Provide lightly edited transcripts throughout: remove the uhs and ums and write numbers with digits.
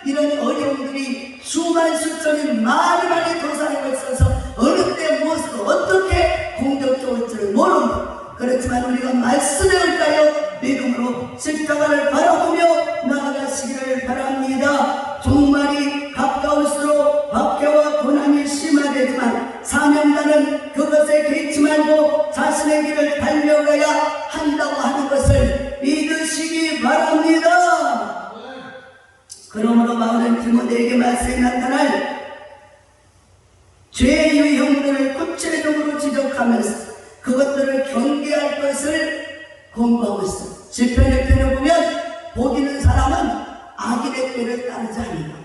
이런 어려움들이 수만 수천이 많이 도사리고 있어서 어느 때 무엇으로 어떻게 공격적일 줄을 모릅니다. 그렇지만 우리가 말씀에 의하여 믿음으로 십자가를 바라보며 나아가시기를 바랍니다. 종말이 가까울수록 박해와 고난이 심화되지만 사명자는 그것에 개의치 말고 자신의 길을 달려가야 한다고 하는 것을 믿으시기 바랍니다. 그러므로 바울은 디모데에게 말씀에 나타날 죄의 유형들을 구체적으로 지적하면서 그것들을 경계할 것을 공부하고 있습니다. 시편 1편을 보면 복 있는 사람은 악인의 길을 따르지 않는다.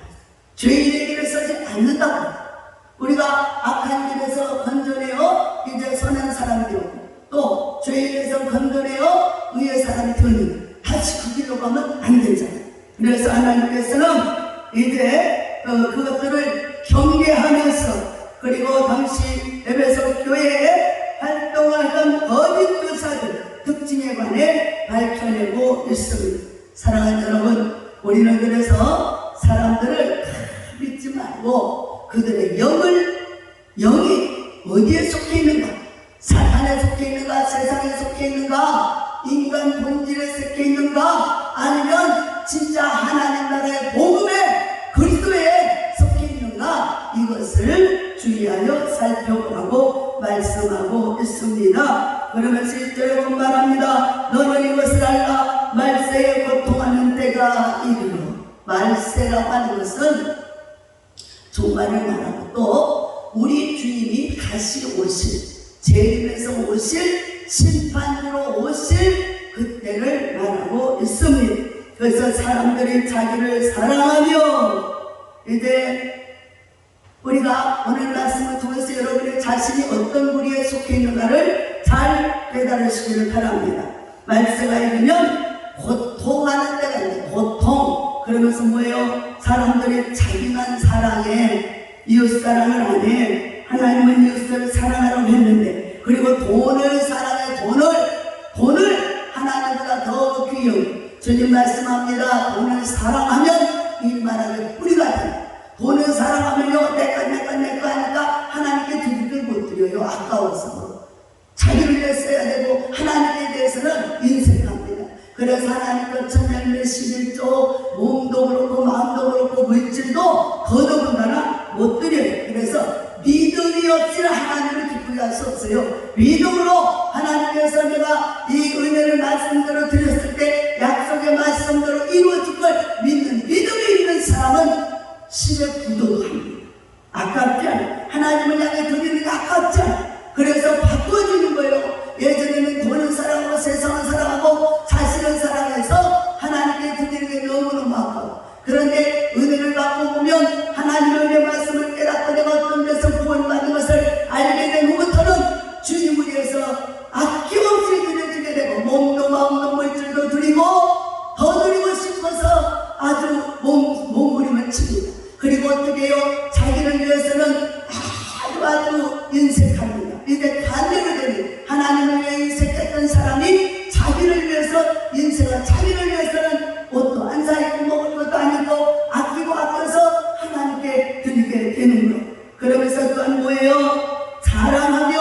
죄인의 길을 서지 않는다고. 우리가 악한 길에서 건져내어 이제 선한 사람이 되고 또 죄인에서 건져내어 의의 사람이 되는 다시 그 길로 가면 안 되잖아요. 그래서 하나님께서는 이제 그것들을 경계하면서 그리고 당시 에베소 교회에 활동하던 거짓 교사들 특징에 관해 밝혀내고 있습니다. 사랑하는 여러분, 우리는 그래서 사람들을 믿지 말고 그들의 영이 어디에 속해 있는가? 사탄에 속해 있는가? 세상에 속해 있는가? 인간 본질에 속해 있는가? 아니면 진짜 하나님 나라의 복음에 그리스도에 속해 있는가? 이것을 주의하여 살펴보라고 말씀하고 있습니다. 그러면서 1절에 말합니다. 너는 이것을 알라. 말세에 고통하는 때가 이르러. 말세라고 하는 것은 종말을 말하고 또 우리 주님이 다시 오실 재림에서 오실 심판으로 오실 그때를 말하고 있습니다. 그래서 사람들이 자기를 사랑하며 이제 우리가 오늘 말씀을 통해서 여러분의 자신이 어떤 무리에 속해 있는가를 잘 깨달으시기를 바랍니다. 말세가 이르면 고통하는 때가 있는데 고통 그러면서 뭐예요? 사람들이 자기만 사랑해 이웃사랑을 안 해. 하나님은 이웃을 사랑하라고 했는데 그리고 돈을 사랑해. 돈을 하나님보다 더 귀여워. 주님 말씀합니다. 돈을 사랑하면 일만하게 뿌리가 돼. 돈을 사랑하면요 내꺼 하니까 하나님께 드리를 못 드려요. 아까워서 자기를 위해 써야 되고 하나님에 대해서는 인색합니다. 그래서 하나님과 천년의 11조 몸도 그렇고 마음도 그렇고 물질도 더더군다나 못 드려요. 그래서 믿음이 없이는 하나님을 기쁘게 할 수 없어요. 믿음으로 하나님께서 내가 이 은혜를 말씀대로 드렸을 때 약속의 말씀대로 이루어질 걸 믿는 믿음이 있는 사람은 심에 부도합니다. 아깝지 않아요. 하나님을 향해 드리는 게 아깝지 않아요. 그래서 바꿔주는 거예요. 예전에는 돈을 사랑하고 세상을 사랑하고 자신을 사랑해서 하나님께 드리는 게 너무너무 아까워. 그런데 은혜를 받고 보면 하나님의 은혜 말씀을 깨닫고 내가 어떤 데서 구원받는 것을 알게 된 후부터는 주님을 위해서 아낌없이 드려주게 되고 몸도 마음도 물질도 드리고 더 드리고 싶어서 아주 몸부림을 칩니다. 그리고 어떻게 해요? 자기를 위해서는 아주 인색합니다. 이제 반대로 되는 하나님을 위해 인색했던 사람이 자기를 위해서 인색을 자기를 위해서는 옷도 안 사입고 먹을 것도 아니고 아끼고 아껴서 하나님께 드리게 되는 거예요. 그러면서 또한 뭐예요? 자랑하며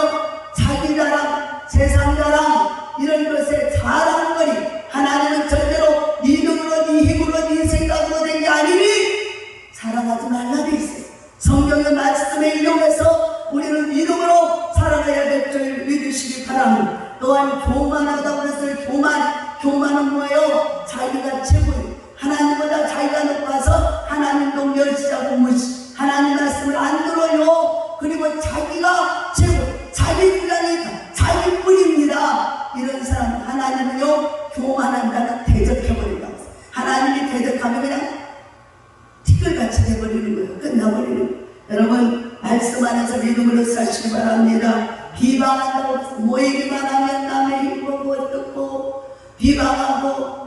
자기 자랑, 세상 자랑 이런 것에 자랑거리. 하나님은 절대로 네 눈으로 네 힘으로 네 생각으로 된 게 아니니 자랑하지 말라 돼 있어요. 성경의 말씀에 인용해서 우리는 믿음으로 살아가야 될 줄 믿으시기 바랍니다. 또한 교만하다고 그랬어요. 교만은 뭐예요? 자기가 최고예요. 하나님보다 자기가 높아서 하나님도 멸시하고 무시. 하나님 말씀을 안 들어요. 그리고 자기가 최고, 자기 주장이니까 자기 뿐입니다. 이런 사람 하나님은요 교만한다는 대적해버린다고. 하나님이 대적하면 그냥 티끌같이 돼버리는 거예요. 끝나버리는 거예요. 여러분 말씀 안에서 믿음으로 사시기 바랍니다. 비방한다고 모이기만 하면 남의 힘보고 어떻고 비방하고.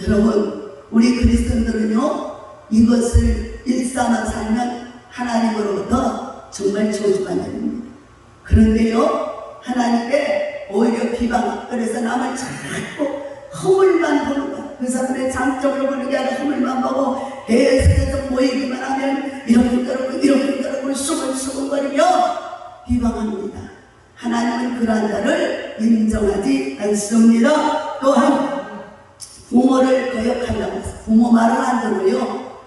여러분 우리 그리스도인들은요 이것을 일삼아 살면 하나님으로부터 정말 저주받는 겁니다. 그런데요 하나님께 오히려 비방. 그래서 남을 자꾸 허물만 보는 거야. 그 사람의 장점을 보는 게 아니라 허물만 보고 계속해서 모이기만 하면 이렇게 수근수근거리며 비방합니다. 하나님은 그러한 자를 인정하지 않습니다. 또한 부모를 거역한다고 했어요. 부모 말을 안 들어요.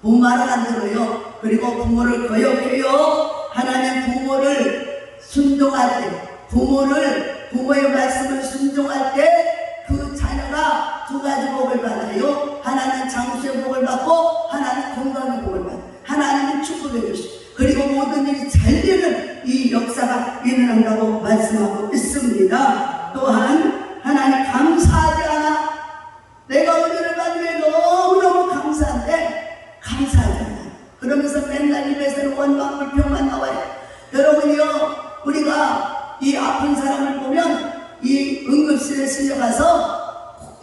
부모 말을 안 들어요. 그리고 부모를 거역해요. 하나님 부모를 순종할 때, 부모의 말씀을 순종할 때 그 자녀가 두 가지 복을 받아요. 하나는 장수의 복을 받고 하나는 건강의 복을 받아요. 하나님은 축복해 주시고 그리고 모든 일이 잘 되는 이 역사가 일어난다고 말씀하고 있습니다. 또한 하나님 감사하지 않아. 내가 은혜를 받으면 너무너무 감사한데 감사하지 않아. 그러면서 맨날 입에서는 원망 불평만 나와요. 여러분이요, 우리가 이 아픈 사람을 보면 이 응급실에 실려가서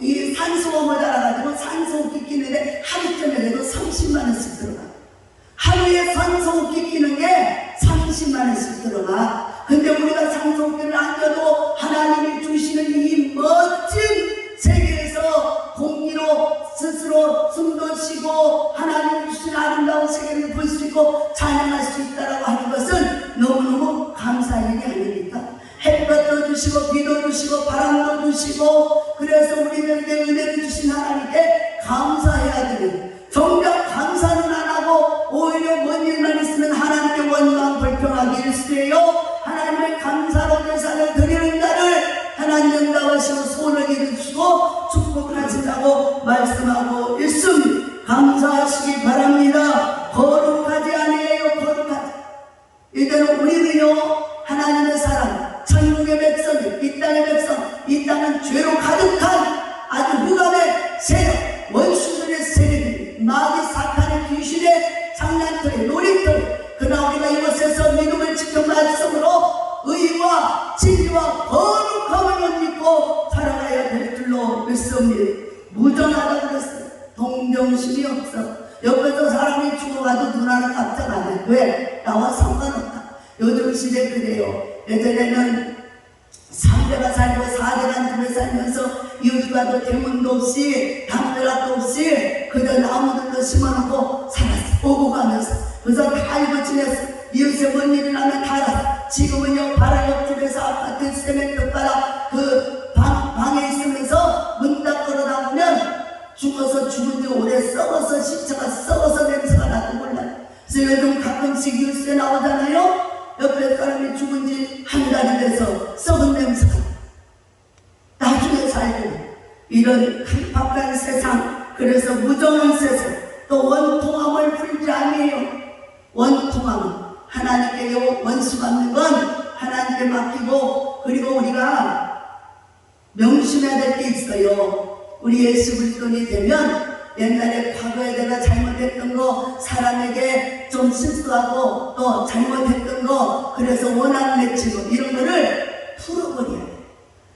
이 산소가 모자라가지고 산소호흡기 끼는데 하루 저녁에도 30만 원씩 들어가. 하루에 산소호흡기 끼는 게 30만 원씩 들어가. 근데 우리가 산소호흡기를 안 껴도 하나님이 주시는 이 멋진 세계에서 공기로 스스로 숨도 쉬고 하나님이 주신 아름다운 세계를 볼 수 있고 찬양할 수 있다라고 하는 것은 너무너무 감사한 일이 아닙니까? 햇볕도 주시고 비도 주시고 바람도 주시고 그래서 우리들에게 은혜를 주신 하나님께 감사해야 되는, 정작 감사는 안 하고 오히려 뭔 일만 있으면 하나님께 원망 불평하기 일쑤예요. 하나님의 감사로 제사를 드리는 날을 하나님 응답하시고 소원을 이루시고 축복을 하신다고 말씀하고 있습니다. 감사하시기 바랍니다. 거룩하지 아니에요. 거룩하지. 이제는 우리는요, 하나님의 사람, 천국의 백성이, 이 땅의 백성, 이 땅은 죄로 가득한 아주 흑암의 세력, 원수들의 세력이, 마귀 사탄의 귀신의 장난터에 놀이터에, 그러나 우리가 이곳에서 믿음을 지켜 말씀으로 의와 진리와 거룩함을 못 믿고 살아가야 될 줄로 믿습니다. 무정하다고 그랬어요. 동정심이 없어. 옆에서 사람이 죽어가도 누나는 깜짝 안 해. 왜? 나와 상관없다. 요즘 시대 그래요. 예전에는 3대가 살고 4대가 집에 살면서 이웃과도 대문도 없이 담벼락도 없이 그저 나무들도 심어놓고 살았어. 오고 가면서. 그래서 다 알고 지냈어. 이웃에 뭔 일이 나면 다 알았어. 지금은요, 바로 옆집에서 아파트 세면도 따라 그 방에 있으면서 문 딱 걸어 나오면 죽어서 죽은 지 오래 썩어서 시체가 썩어서 냄새가 나도 몰라요. 그래서 요즘 가끔씩 뉴스에 나오잖아요. 옆에 사람이 죽은 지 한 달이 돼서 썩은 냄새가 나중에 살고 이런 깜박한 세상, 그래서 무정한 세상, 또 원통함을 풀지 아니에요. 원통함은 하나님께 원수 갚는 건 하나님께 맡기고, 그리고 우리가 명심해야 될 게 있어요. 우리 예수 그리스도인이 되면 옛날에 과거에 내가 잘못했던 거, 사람에게 좀 실수하고 또 잘못했던 거, 그래서 원한 맺히고 이런 거를 풀어버려야 돼.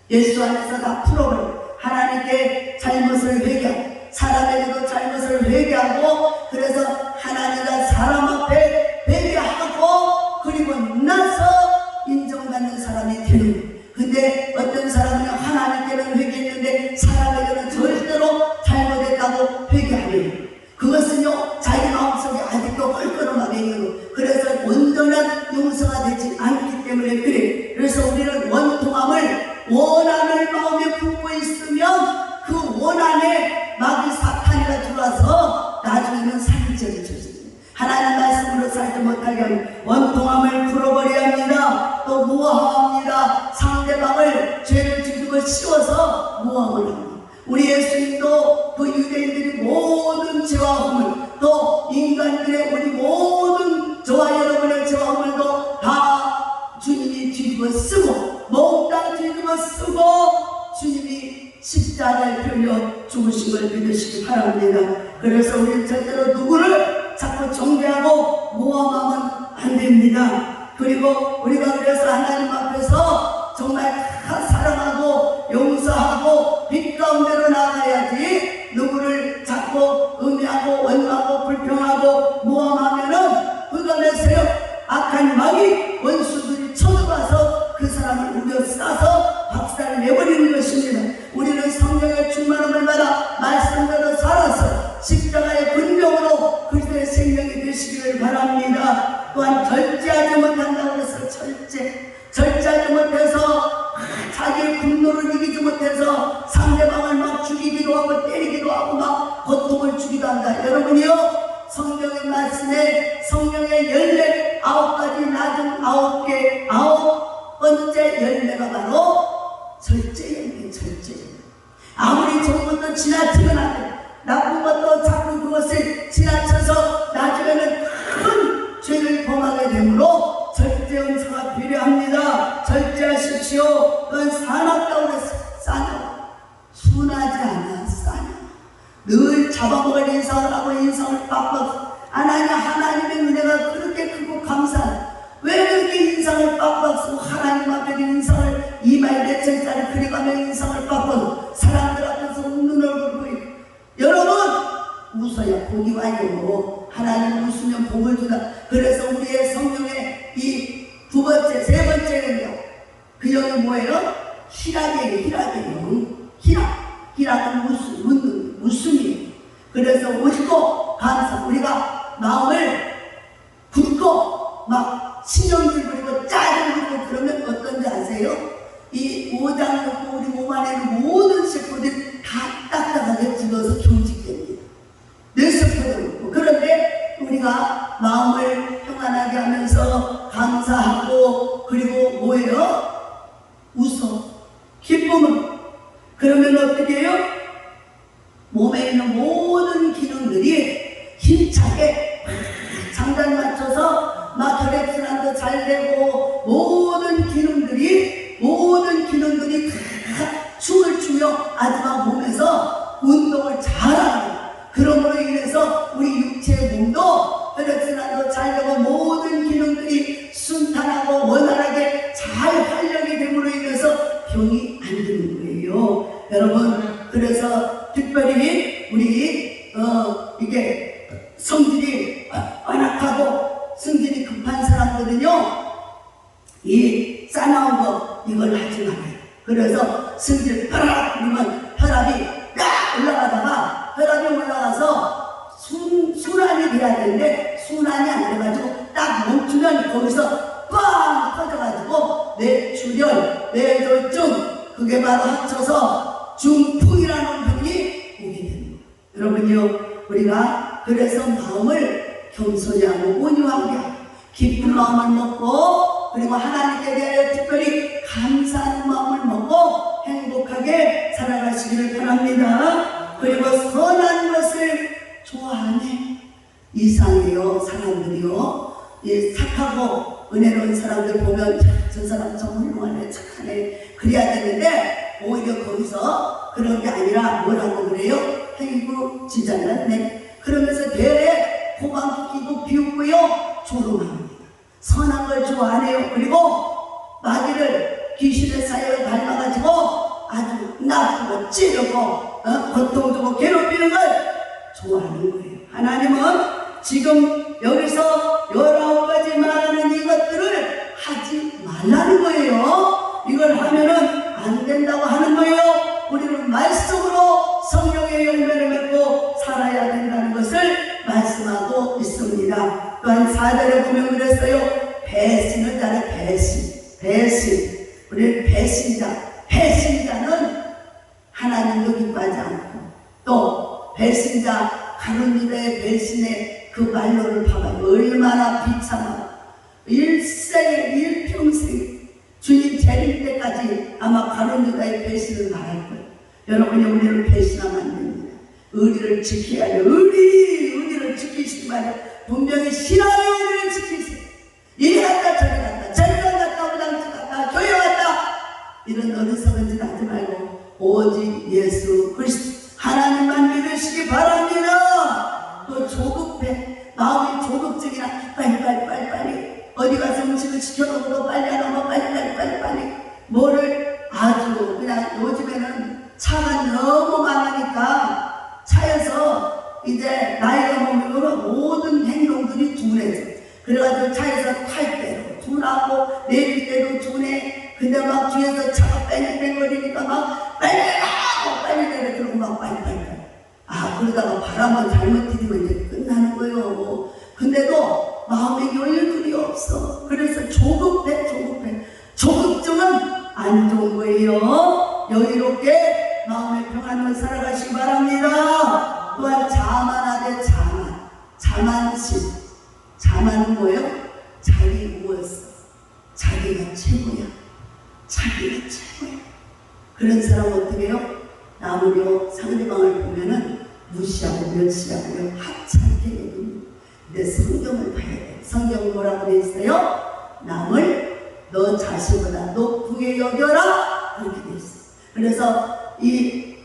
예수 안에서 다 풀어버려. 하나님께 잘못을 회개하고 사람에게도 잘못을 회개하고, 그래서 하나님과 사람 앞에 회개하고 그리고 나서 인정받는 사람이 되는 거예요. 근데 어떤 사람은 하나님께는 회개했는데 사람에게는 절대로 잘못했다고 회개하면 그것은요, 자기 마음속에 아직도 껄끄러움하게 있는 거. 그래서 온전한 용서가 되지 않기 때문에 그래. 그래서 우리는 원통함을, 원한을 마음에 품고 있으면 그 원한에 마귀 사탄이가 들어와서 나중에는 살인죄를 저지릅니다. 하나님 말씀으로 살지 못하게 하면 원통함을 풀어버려야 합니다. 또 모함합니다. 상대방을 죄를 지고 씌워서 모함을 합니다. 우리 예수님도 그 유대인들이 모든 죄와 허물, 또 인간들의 우리 모든 저와 여러분의 죄와 허물도 다 주님이 뒤집어 쓰고 몽땅 뒤집어 쓰고 주님이 십자가에 풀려 죽으신 걸 믿으시기 바랍니다. 그래서 우리는 절대로 누구를 자꾸 정죄하고 모함하면 안 됩니다. 그리고 우리가 그래서 하나님 앞에서 정말 사랑하고 용서하고 빛 가운데로 나가야지, 누구를 자꾸 음해하고 원망하고 불평하고 모함하면은 흑암의 세력, 악한 마귀 원수들이 쳐들어와서 그 사람을 우겨싸서 박살을 내버리는 것입니다. 우리는 성령의 충만함을 받아 말씀대로 살아서 십자가의 분명 원합니다. 여러분이요, 성경의 말씀에 성령의 열매 9가지 낮은 9개 9번째 열매가 바로 절제 열매, 절제 열매. 아무리 좋은 것도 지나치면 안 돼. 나쁜 것도 자꾸 그것을 지나쳐서 나중에는 큰 죄를 범하게 되므로 절제 은사가 필요합니다. 절제하십시오. 그건 사납다고 그랬어. 싸냐, 순하지 않아. 싸냐, 늘 잡아먹을 인상을 하고 인상을 빡빡 안 하냐. 하나님의 은혜가 그렇게 크고 감사하다. 왜 그렇게 인상을 빡빡 쓰고 하나님 앞에 인상을 2만 4천짜리 그려가며 인상을 빡빡 사람들 앞에서 웃는 얼굴 보이고. 여러분, 웃어야 복이 와요. 하나님 웃으면 복을 주다. 그래서 우리의 성령의 이 2번째, 3번째는요, 그 영이 뭐예요? 희락이에요. 희락이에요. 희락은 웃음이에요. 그래서 웃고 감사. 우리가 마음을 굳고 막 신경질 부리고 짜증 부리고 그러면 어떤지 아세요? 이 5장 놓고 우리 몸 안에 있는 모든 세포들이 다 딱딱하게 죽어서 경직됩니다. 내 세포도 그렇고. 그런데 우리가 마음을 평안하게 하면서 감사하고, 그리고 뭐예요? 웃어. 기쁨을. 그러면 어떻게 해요? 몸에 있는 모든 기능들이 힘차게 장단 맞춰서 막 혈액순환도 잘 되고 모든 기능들이 다 춤을 추며 아주 막 몸에서 운동을 잘하는. 그러므로 인해서 우리 육체의 몸도 혈액순환도 잘 되고 모든 기능들이 순탄하고 원활하게 잘 활력이 됨으로 인해서 병이 안 드는 거예요. 여러분, 그래서 특별히 우리 이게 성질이 완악하고 성질이 급한 사람들은요, 이 싸나운 거 이걸 하지 말아요. 그래서 성질 파락 그러면 혈압이 딱 올라가다가 혈압이 올라가서 순환이 돼야 되는데 순환이 안 돼가지고 딱 멈추면 거기서 꽝 터져가지고 뇌출혈, 뇌졸중, 그게 바로 합쳐서 중풍이라는 병이 오게 됩니다. 여러분요, 우리가 그래서 마음을 겸손히 하고 온유하게 하고 기쁜 마음을 먹고, 그리고 하나님께 대하여 특별히 감사하는 마음을 먹고 행복하게 살아가시기를 바랍니다. 그리고 선한 것을 좋아하네. 이상해요. 사람들이요, 이 착하고 은혜로운 사람들 보면 저 사람 정말 훌륭하네, 착하네, 그래야 되는데 오히려 거기서 그런 게 아니라 뭐라고 그래요? 아이고 진짜 낫네 그러면서 대래 고방 끼고 비웃고요, 조롱합니다. 선한 걸 좋아하네요. 그리고 마귀를, 귀신의 사역을 닮아가지고 아주 나쁘고 찌르고 고통 주고 괴롭히는 걸 좋아하는 거예요. 하나님은 지금 여기서 19가지 말하는 이것들을 하지 말라는 거예요. 이걸 하면은 안 된다고 하는 거예요. 우리는 말씀으로 성령의 열매를 맺고 살아야 된다는 것을 말씀하고 있습니다. 또한 4절에 보면 그랬어요. 배신을 잘해. 배신. 우리는 배신자는 하나님도 기뻐하지 않고, 또 배신자 가룟 유다의 배신의 그 말로를 봐봐요. 얼마나 비참하고 일생에 일평생 주님 재림 때까지 아마 가룟 유다의 배신을 말할 거예요. 여러분이 우리를 배신하면 안 됩니다. 의리를 지켜야 해요. 의리를 지키시기 바랍니다. 분명히 신앙의 의리를 지키세요. 이리 갔다 저리 갔다 절간 갔다 우당집 갔다 교회 왔다 이런 어리석은 짓 하지 말고 오직 예수 그리스도 하나님만 믿으시기 바랍니다. 또 조급해, 마음이 조급증이나 빨리 어디 가서 음식을 시켜놓고 빨리 안 오면 빨리 뭐를 아주 그냥 요즘에는 차가 너무 많으니까 차에서 이제 나이가 먹으면 모든 행동들이 둔해져. 그래가지고 차에서 탈 때도 둔하고 내릴 때도 둔해. 근데 막 뒤에서 차가 뺑뺑거리니까 막 빨리 내려 그러고 막 빨리 그러다가 바람만 잘못 디디면 이제 끝나는 거예요. 근데도 마음에 여유들이 없어. 그래서 조급해. 조급증은 안 좋은 거예요. 여유롭게 마음의 평안을 살아가시기 바랍니다. 또한 자만하되 나만은 뭐예요? 자기 우월성, 자기가 최고야, 자기가 최고야. 그런 사람은 어떻게 해요? 남으려 상대방을 보면은 무시하고 멸시하고요, 하찮게 여깁니다. 근데 성경을 봐야 돼. 성경은 뭐라고 되어 있어요? 남을 너 자신보다 높게 여겨라, 그렇게 되어 있어요. 그래서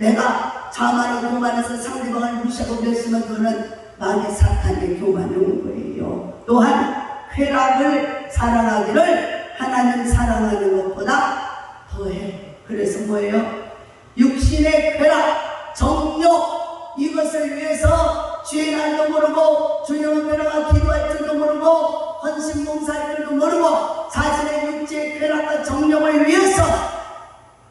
내가 자만하고 교만해서 상대방을 무시하고 멸시하면 그거는 마귀 사탄의 교만이 온 거예요. 또한 쾌락을 사랑하기를 하나님 사랑하는 것보다 더해. 그래서 뭐예요? 육신의 쾌락, 정욕, 이것을 위해서 주의 날도 모르고 주님을 뵈러가 기도할 줄도 모르고 헌신봉사할 줄도 모르고 자신의 육체의 쾌락과 정욕을 위해서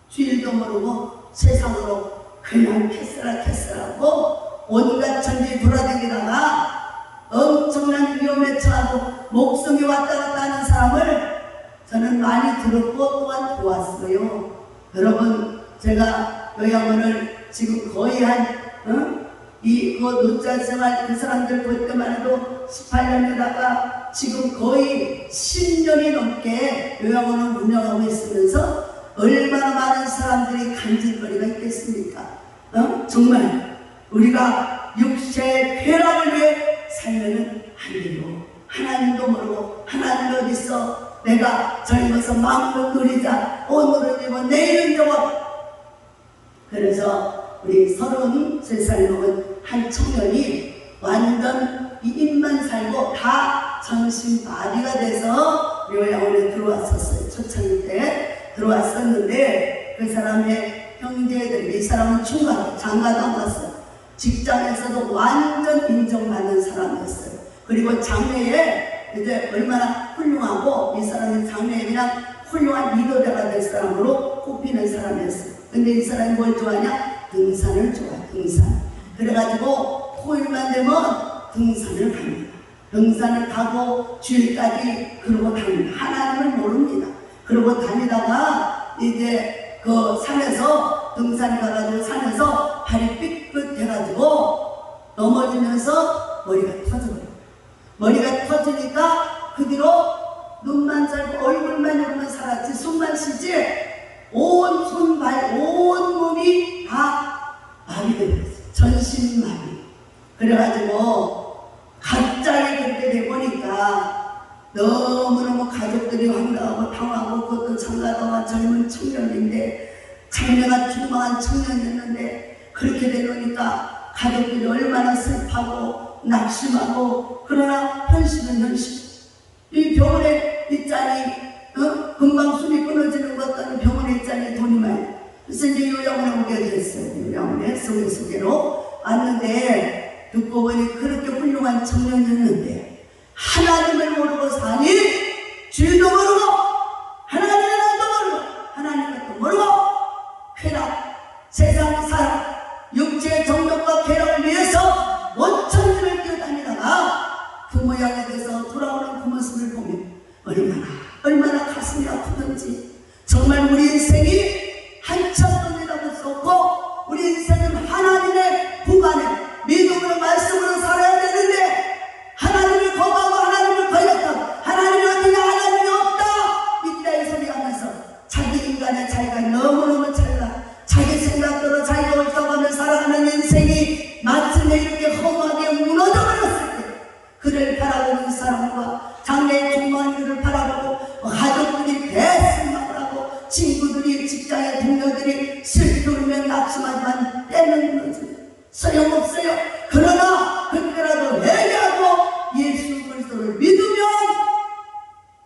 주일도 모르고 세상으로 그냥 캐스라하고 온갖 천지 돌아다니다가 엄청난 위험에 처하고 목숨이 왔다 갔다 하는 사람을 저는 많이 들었고 또한 보았어요. 여러분, 제가 요양원을 지금 거의 그 노자생활 그 사람들 볼 때만 해도 18년에다가 지금 거의 10년이 넘게 요양원을 운영하고 있으면서 얼마나 많은 사람들이 간질거리가 있겠습니까? 정말 우리가 육체의 쾌락을 위해 살면은 안 돼요. 하나님도 모르고 하나님 어디 있어? 내가 젊어서 마음껏 누리자. 오늘은 이거 내일은 저거. 그래서 우리 33살 먹은 한 청년이 완전 이 입만 살고 다 정신마비가 돼서 요양원에 들어왔었어요. 초창기 때 들어왔었는데 그 사람의 형제들이, 이 사람은 장가도 안 갔어요. 직장에서도 완전 인정받는 사람이었어요. 그리고 장래에 이제 얼마나 훌륭하고 이 사람이 장래에 그냥 훌륭한 리더자가 될 사람으로 꼽히는 사람이었어요. 근데 이 사람이 뭘 좋아하냐? 등산을 좋아해. 등산. 그래가지고 토요일만 되면 등산을 갑니다. 등산을 가고 주일까지 그러고 다닙니다. 하나님을 모릅니다. 그러고 다니다가 이제 그 산에서 등산을 가가지고 산에서 발이 삐끗해가지고 넘어지면서 머리가 터져버려요. 머리가 터지니까 그 뒤로 눈만 잘고 얼굴만 여기면 살았지 숨만 쉬지 온 손, 발, 온 몸이 다 마비되어버렸어요. 전신마비. 그래가지고 갑자기 그렇게 돼보니까 너무너무 가족들이 황당하고 당황하고 그것도 장가가와 젊은 청년인데 장래가 중망한 청년이었는데 그렇게 되니까 가족들이 얼마나 슬퍼하고 낙심하고 그러나 현실은 현실. 이 병원에 있자니 금방 숨이 끊어지는 것 같다는 병원에 있자니 돈이 많이. 그래서 이제 요양원에 오게 됐어요. 요양원에 소개로 왔는데 듣고 보니 그렇게 훌륭한 청년이었는데 하나님을 모르고 사니 주도 모르고 하나님의 날도 모르고 하나님의 것도 모르고 쾌락, 세상 사랑, 육체의 정욕과 쾌락을 위해서 원천지를 뛰어다니다가 그 모양에 대해서 돌아오는 그 모습을 보면 얼마나 가슴이 아프던지. 정말 우리 인생이 한참 돈이라고 썼고 우리 인생은 하나님의 구간에 믿음으로 말씀으로 살아야 되는데 하나님을 거부하고 하나님을 걸렸다. 하나님이 어디냐? 하나님이 없다. 이따위 소리 하면서 자기 인간의 자기가 너무너무 잘나 자기 생각대로 자기가 옳다고 살아가는 인생이 마침내 이렇게 허무하게 무너져 버렸을 때 그를 바라보는 사람과 장래의 중요한 일을 바라보고 가족들이 대승망을 하고 친구들이 직장의 동료들이 슬피 울면 낙심하지만 때는 거지 소용없어요. 그러나 그때라도 회개하고 예수 그리스도를 믿으면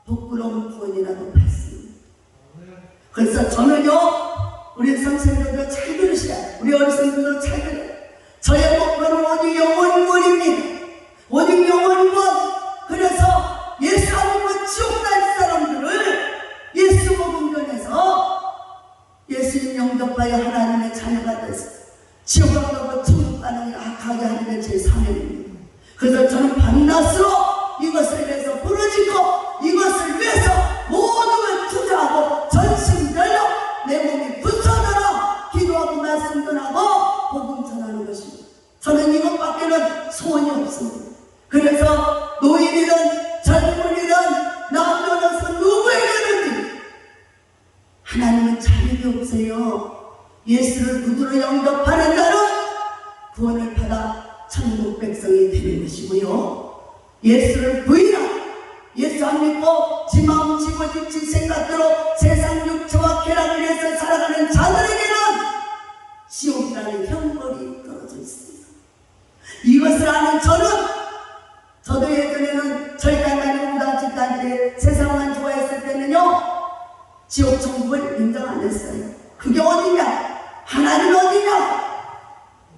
부끄러운 구원이라도 받습니다. 그래서 저는요 우리 선생님들도 잘 들으셔야 우리 어르신들도 잘 들어요. 저의 목표는 오직 영원입니다. 오직 영원권. 그래서 예수 안 믿고 지옥 갈 사람들을 예수 복음 전해서 예수님 영접하여 하나님의 자녀가 돼서 지옥 안 가고 천국 가는 가게 하는 게 제 사명입니다. 그래서 저는 밤낮으로 이것을 위해서 부르짖고 이것을 위해서 모든 걸 투자하고 전심전력 내 몸이 부서져라 기도하고 말씀 전하고 복음 전하는 것입니다. 저는 이것밖에는 소원이 없습니다. 그래서 노인이든 젊은이든 남녀노소 누구에게든지 하나님은 자격이 없어요. 예수를 구주로 영접하는 자는 구원을 받아 천국 백성이 되는 것이고요. 예수를 부인하고 예수 안 믿고 지 마음 지고 지 생각대로 세상 육체와 쾌락을 위해서 살아가는 자들에게는 지옥이라는 형벌이 떨어져 있습니다. 이것을 아는 저도 예전에는 절단 다니고 무당집 다니고 세상만 좋아했을 때는요, 지옥 천국을 인정 안 했어요. 그게 어디냐? 하나님 어디냐?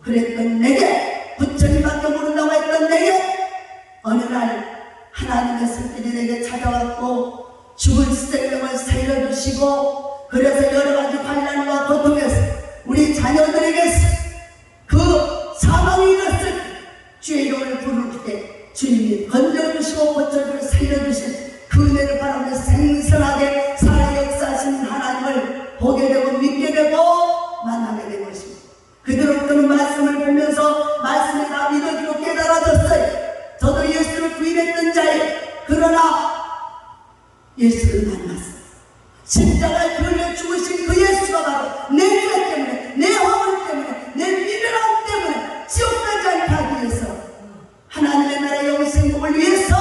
그랬던 내게, 부처님밖에 모른다고 했던 내게 어느 날 하나님의 손길이 내게 찾아왔고 죽을 생명을 살려주시고, 그래서 여러 가지 환난과 고통에서 우리 자녀들에게 그 사망이 일었을 주의 이름을 부를 때 주님이 건져주시고 고쳐주고 살려주신 그 은혜를 바라며 생생하게 살아 역사하시는 하나님을 보게 되고 믿게 되고 만나게 된 것입니다. 그들은 말씀을 보면서 말씀이 다 믿어지고 깨달아졌어요. 저도 예수를 부인했던 자예요. 그러나 예수를 만났어요. 십자가에 걸려 죽으신 그 예수가 바로 내 죄 때문에, 내 허물 때문에, 내 미련함 때문에 지옥 가지 않게 하기 위해서, 하나님의 나라 영생복을 위해서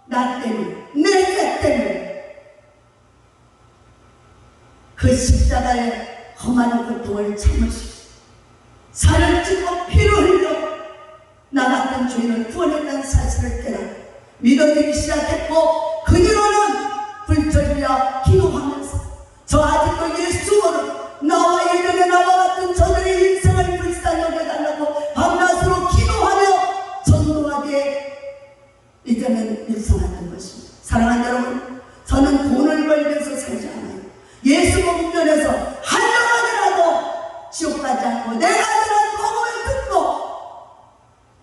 나 때문에, 내 죄 때문에 그 십자가의 험한 고통을 참으시고 살을 찢고 피를 흘려 나 같은 죄인을 구원했다는 사실을 깨달아 믿어지기 시작했고, 그 뒤로는 불철주야 기도하면서 저 아직도 예수를 나와 예전에 나와 같은 저들의 인생을 불쌍히 여겨달라고 밤낮으로 기도하며 전도하게 이제는 일성했던 것입니다. 사랑하는 여러분, 저는 돈을 벌기 위해서 살지 않아요. 예수 복음전에서 한 명만이라도 지옥 가지 않고 내가 들은 복음을 듣고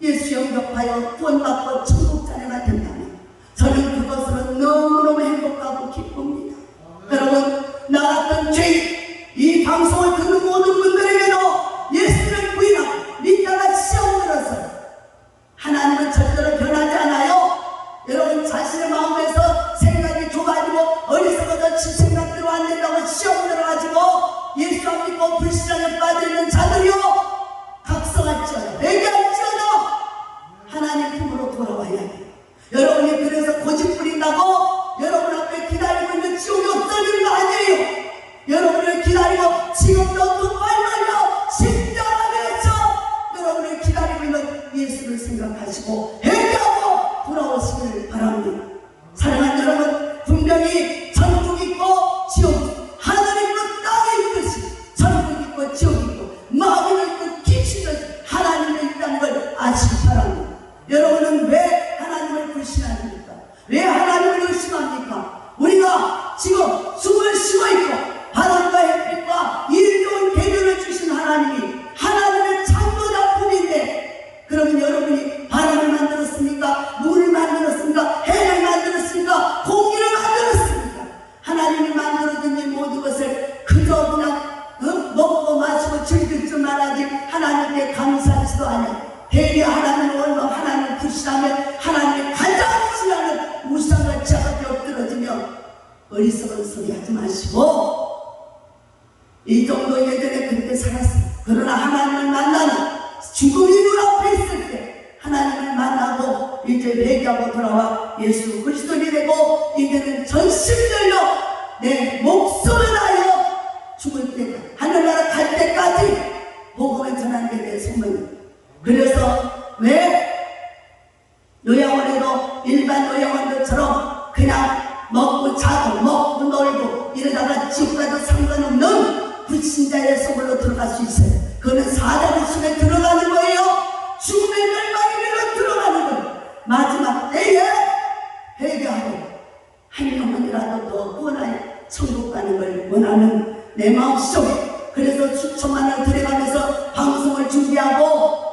예수 영접하여 구원받고 천국 자녀가 된다면 저는 그것으로 너무너무 행복하고 기쁩니다. 여러분, 나 같은 죄인, 이 방송을 듣는 모든 분들에게도 예수를 부인하고 믿다가 시험 들어서 하나님은 절대로 변하지 않아요. 여러분, 자신의 마음에서 생각이 좁아지고 어리석어서 지 생각대로 안 된다고 시험 들어가지고 예수 안 믿고 불신앙에 빠져있는 자들이요, 각성할지어다, 회개할지어다 하나님 품으로 돌아와야 해요. 여러분이 그래서 고집 부린다고 여러분 앞에 기다리고 있는 지옥이 없어지는 거 아니에요. 여러분을 기다리고 지금도 돈 벌려고 십자가에서 여러분을 기다리고 있는 예수를 생각하시고 회개하고 돌아오시기를 바랍니다. 사랑하는 여러분, 분명히 천국 있고 지옥, 하늘 있고 땅에 있듯이 천국 있고 지옥 있고 마귀는 있고 귀신은 하나님이 있다는 걸 아시기 바랍니다. 여러분은 왜 하나님을 불신합니까? 왜 하나님을 의심합니까? 우리가 지금 숨을 쉬고 있고 바람과 햇빛과 일 좋은 계절을 주신 하나님이 하나님의 창조 작품인데, 그러면 여러분이 바람을 만들었습니까? 물을 만들었습니까? 해를 만들었습니까? 공기를 만들었습니까? 하나님이 만들어준 이 모든 것을 그저 그냥 먹고 마시고 즐길 줄만 하지 하나님께 감사하지도 않아요. 대개 하나님을 얼마 하나님을 불신하면 하나님의 가장 싫어하는 우상을 자각에 엎드러지며 어리석은 소리 하지 마시고, 이 정도 예전에 그렇게 살았어요. 그러나 하나님을 만나는 죽음이 눈앞에 있을 때 하나님을 만나고 이제 회개하고 돌아와 예수 그리스도인이 되고 이제는 전심들로 내 목숨을 다하여 죽을 때까지, 하늘나라 갈 때까지 복음을 전하는 게 내 소명이에요. 그래서 왜 요양원에도 일반 요양원들처럼 그냥 먹고 자고 먹고 놀고 이러다가 지옥 가도 상관없는 불신자의 속으로 들어갈 수 있어요. 그거는 사자의 숨에 들어가는 거예요. 죽음의 멸망에 들어가는 거예요. 마지막 때에 회개하고 한 영혼이라도 더 구원하여 천국 가는 걸 원하는 내 마음속에, 그래서 수천만을 들여가면서 방송을 준비하고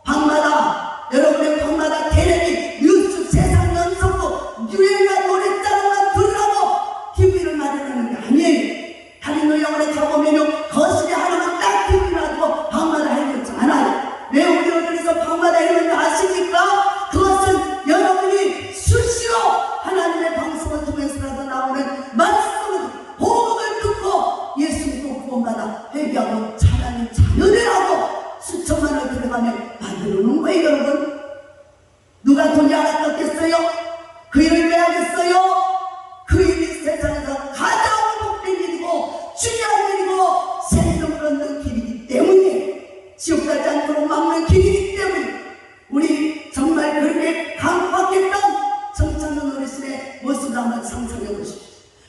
방마다, 여러분의 방마다 텔레비, 뉴스, 세상 연속으로 유행한 노래자랑만 들으라고 TV를 마련하는 게 아니에요. 다른 요양원에 가보면 거실에 하나만 딱 TV를 놔두고 방마다 해놓지 않아요. 왜 우리 어디서 방마다 해놓는지 아십니까? 그것은 여러분이 수시로 그 일을 왜 하겠어요? 그 일이 세상에서 가장 복된 일이고 중요한 일이고 생명을 얻는 길이기 때문에, 지옥 가지 않도록 막는 길이기 때문에, 우리 정말 그렇게 강박했던 정찬훈 어르신의 모습을 한번 상상해 보십시오.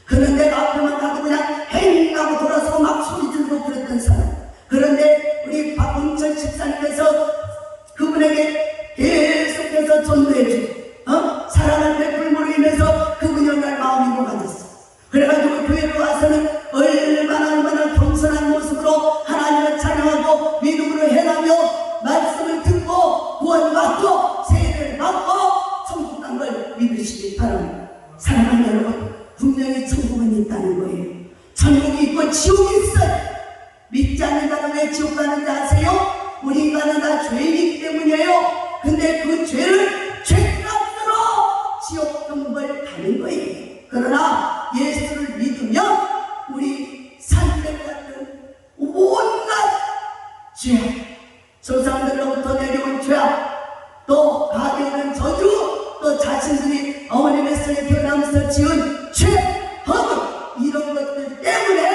그런 내가 앞에만 가도 그냥 행하고 돌아서 막 소리 지르고 그랬던 사람. 그런데 우리 박봉철 집사님께서 그분에게 계속해서 전도해주고 사랑을 베풀므로 인해서 그분이 얼마나 마음이 녹아졌어. 그래가지고 교회로 와서는 얼마나 겸손한 모습으로 하나님을 찬양하고 믿음으로 행하며 말씀을 듣고 구원받고 세례를 받고 천국 간 걸 믿으시기 바랍니다. 사랑하는 여러분, 분명히 천국은 있다는 거예요. 천국이 있고 지옥이 있어요. 믿지 않는 자는 왜 지옥 가는지 아세요? 우리 인간은 다 죄이기 때문이에요. 근데 그 죄를 죄값으로 지옥 경벌 가는 거예요. 그러나 예수를 믿으면 우리 산들 같은 온갖 죄악, 조상들로부터 내려온 죄악, 또 가게오는 저주, 또 자신들이 어머님의 손에 태어나면서 지은 죄, 허물, 이런 것들 때문에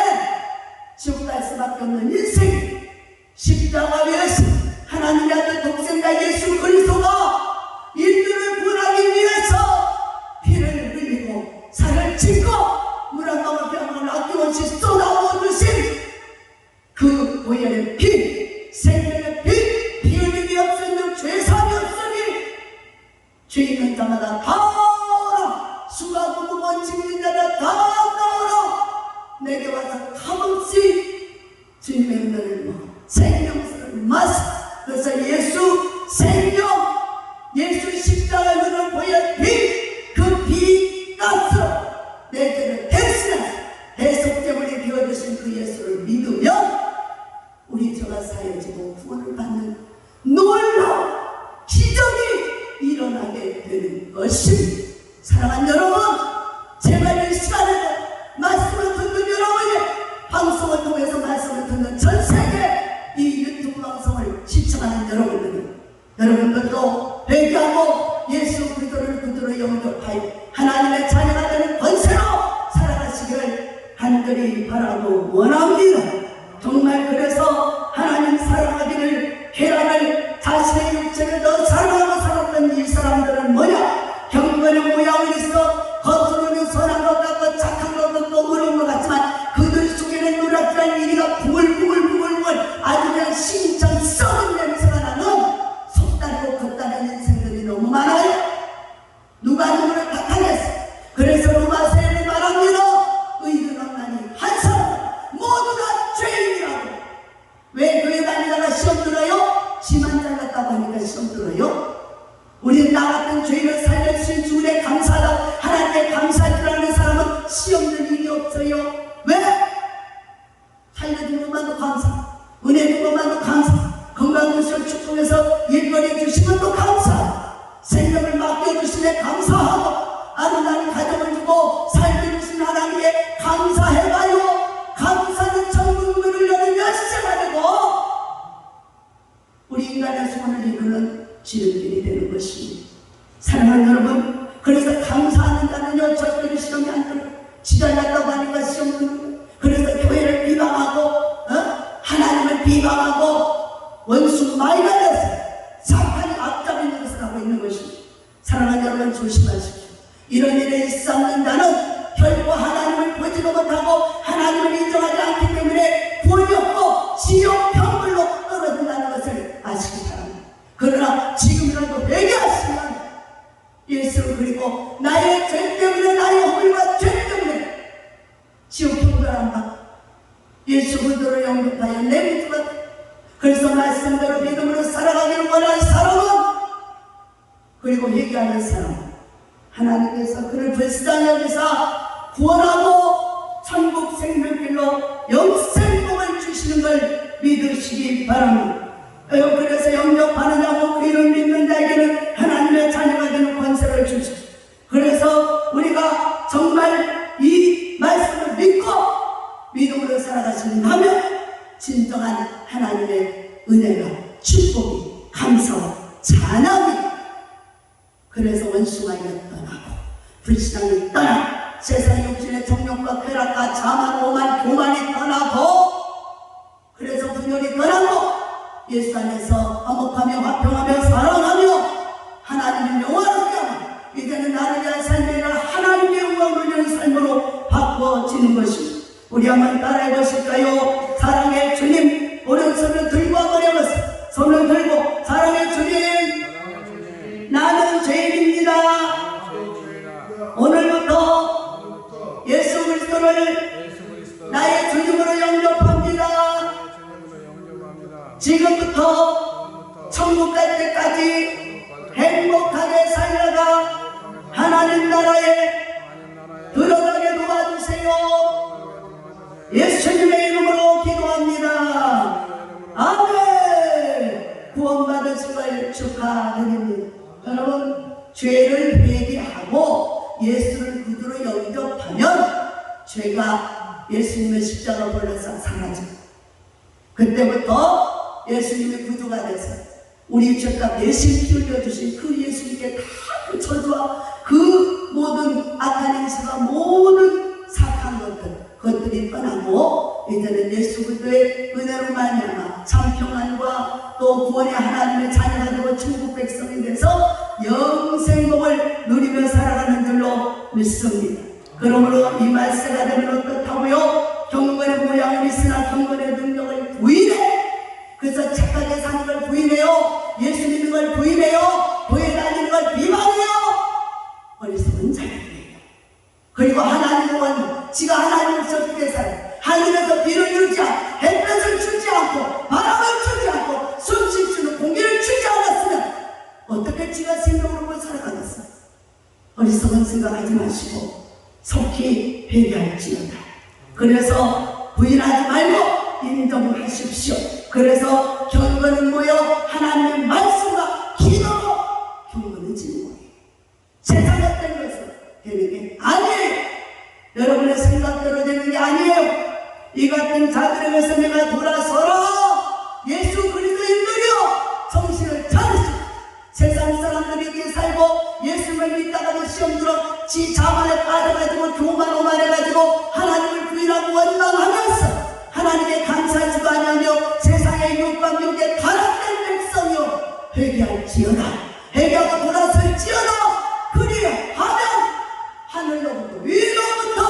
지옥 갈 수밖에 없는 인생. 십자가 위에서 하나님의 아들 독생자 예수 그리스도가 인류를 구원하기 위해서 피를 흘리고 살을 찢고 물 한 방울 피 한 방울 아낌없이 쏟아부으신 그 보혈의 피, 생명의 피, 피 흘림이 없으면 죄사함이 없으니 죄 있는 자마다 다 오라, 수고하고 무거운 짐 있는 자마다 다 나오라, 내게 와서 값없이 주님의 은혜를 생명수를 마시. 그래서 예수 생명, 예수 십자가에 흐르는 보혈 피, 그 피값으로 내 죄를 대신해 대속제물이 되어주신 그 예수를 믿으면 우리 죄가 사해지고 구원을 받는 놀라운 기적이 일어나게 되는 것입니다. 사랑하는 여러분, 제가 이 시간에 말씀을 듣는 여러분이, 방송을 통해서 말씀을 듣는 전세계 이 유튜브 방송을 시청하는 여러분들도 회개하고 예수 그리스도를 구주로 영접하여 하나님의 자녀가 되는 권세로 살아가시기를 간절히 바라고 원합니다. 정말 그래서 하나님 사랑하기를, 계란을 자신의 육체를 더 사랑하고 살았던 이 사람들은 뭐냐? 경건의 모양을 있어 겉으로는 선한 것 같고 착한 것 같고 어려운 것 같지만 그들 속에는 누락질한 이리가 부글부글 아주 그냥 심장 썩은 냄새가 나는 속다리고 겉다리는 인생들이 너무 많아요. 누가 누구를 탓하겠어. 그래서 로마서에는 말합니다. 의인은 없나니 한 사람 모두가 죄인이라고. 왜 교회 다니다가 시험 들어요? 지만 잘났다고 하니까 시험 들어요? 우리는 나 같은 죄인을 살려주신 주님에 감사하다, 하나님께 감사할 줄 아는 사람은 시험 들 일이 없어요. 왜? 살려준 것만도 감사, 은혜 준 것만도 감사, 건강주시를 축복해서 일거리 주신 것도 감사, 생명을 맡겨주시네 감사하고, 아름다운 가정을 주고 살게 주신 하나님께 감사해봐요. 감사는 천국 문을 여는 열쇠가 되고 우리 인간의 소원을 이루는 지름길이 되는 것입니다. 사랑하는 여러분, 그래서 감사하는 자는요 절대로 시험이 안 들어요. 지랄났다고 하니까 시험 드는 거예요. 그래서 교회를 비방하고 하나님을 비방하고 원수 마이가 돼서 사탄이 앞잡이는 것을 하고 있는 것입니다. 사랑하는 여러분, 조심하십시오. 이런 일에 일삼는 자는 결코 하나님을 보지도 못하고 하나님을 인정하지 않기 때문에 구원이 없고 지옥 병불로 떨어진다는 것을 아시기 바랍니다. 그러나 지금이라도 회개하시면 예수를 그리고 나의 죄 때문에, 나의 허물과 죄 때문에 지옥 경멸한다. 예수 그리스도를 영접하여 내 믿음을, 그래서 말씀대로 믿음으로 살아가기를 원하는 사람은, 그리고 회개하는 사람, 하나님께서 그를 불쌍히 여기사 구원하고 천국 생명길로 영생복을 주시는 걸 믿으시기 바랍니다. 그래서 영접하는 자고 그를 믿는 자에게는 하나님의 자녀가 되는 권세를 주시고, 그래서 우리가 정말 이 말씀을 믿고 믿음으로 살아가신다면 진정한 하나님의 은혜가, 축복이, 감사와 찬양이, 그래서 원수가 떠나고 불신앙이 떠나 세상 육신의 정욕과 쾌락과 자만 오만 교만이 떠나고 그래서 분열이 떠나고 예수 안에서 화목하며 화평하며 사랑하며 하나님을 영화롭게 하며 이제는 나를 위한 삶이 아니라 하나님의 영광을 위한 삶으로 바꿔지는 것입니다. 우리 한번 따라해 보실까요? 사랑의 주님, 오른손을 들고 한번 해보세요. 손을 들고 사랑의 주님, 나는 죄인입니다. 오늘부터 예수 그리스도를 나의 주님으로 영접합니다. 지금부터 천국 갈 때까지 행복하게 살다가 하나님 나라에 들어가게 도와주세요. 예수님의 이름으로 기도합니다. 아멘. 구원받으신 걸 축하드립니다. 여러분, 죄를 회개하고 예수를 구주로 영접하면 죄가 예수님의 십자가 벌려서 사라집니다. 그때부터 예수님의 구주가 돼서 우리 죄값 대신 피 흘려주신 그 예수님께 다 그 저주와 그 모든 악한 인수가 모든 사악한 그것들이 떠나고 이제는 예수 그리스도의 은혜로 말미암아 참 평안과 또 구원의 하나님의 자녀가 되고 천국 백성이 돼서 영생복을 누리며 살아가는 줄로 믿습니다. 그러므로 이 말세가 되면 어떻다고요? 경건의 모양은 있으나 경건의 능력을 부인해. 그래서 착하게 사는 걸 부인해요. 예수 믿는 걸 부인해요. 교회 다니는 걸 비방해요. 어리석은 자들이에요. 그리고 하나님의 원, 지가 하나님을 어떻게 살아요? 하늘에서 비를 주지 않고 햇볕을 주지 않고 바람을 주지 않고 숨쉴 수 있는 공기를 주지 않았으면 어떻게 지가 생명으로 살아가겠어요? 어리석은 생각하지 마시고 속히 회개할지어다. 그래서 부인하지 말고 인정하십시오. 그래서 경건은 뭐요? 하나님의 말씀과 기도로 경건해지는 거예요. 세상 같은 것은 되는 게 아니에요. 여러분의 생각대로 되는 게 아니에요. 이 같은 자들에게서 내가 돌아서라. 예수 그리스도인들이여 정신을 차리시고 세상 사람들이 이렇게 살고 예수를 믿다가도 시험 들어 지 자만에 빠져가지고 교만 오만해가지고 하나님을 부인하고 원망하면서 하나님께 감사하지도 아니하며 세상의 육과 육에 가라앉은 백성이여 회개할지어다. 회개하고 돌아설지어다. 그리하면 하늘로부터 위로부터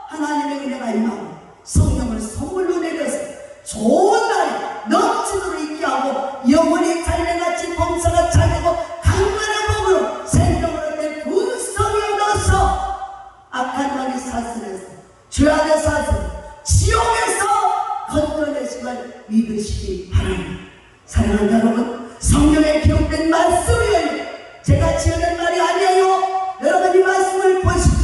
하나님의 은혜가 임하고 성령을 선물로 내려서 좋은 날이 넘치도록 있게 하고 영원히 잘래같이 범사가 차리고 강건한 몸으로 생명을 얻는 분성이 얻어서 악한 마귀 사슬에서 죄악의 사슬 지옥에서 건져내신 걸 믿으시기 바랍니다. 사랑하는 여러분, 성령에 기록된 말씀이에요. 제가 지어낸 말이 아니에요. 여러분 이 말씀을 보시고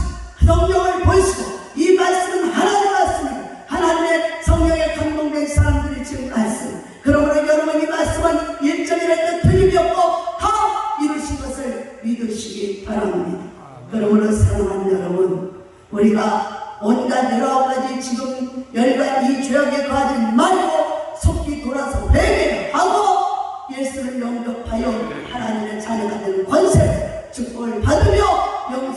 성령을 보시고 이 말씀은 하나님의 말씀입니다. 하나님의 성령에 감동된 사람들이 지은 말씀. 그러므로 여러분 이 말씀은 일정이라도 틀림이 없고 다 이루신 것을 믿으시기 바랍니다. 그러므로 사랑하는 여러분, 우리가 온갖 19가지 지금 열과 이 죄악에 가지 말고 속히 돌아서 회개하고 예수를 영접하여 하나님의 자녀가 되는 권세 축복을 받으며 영생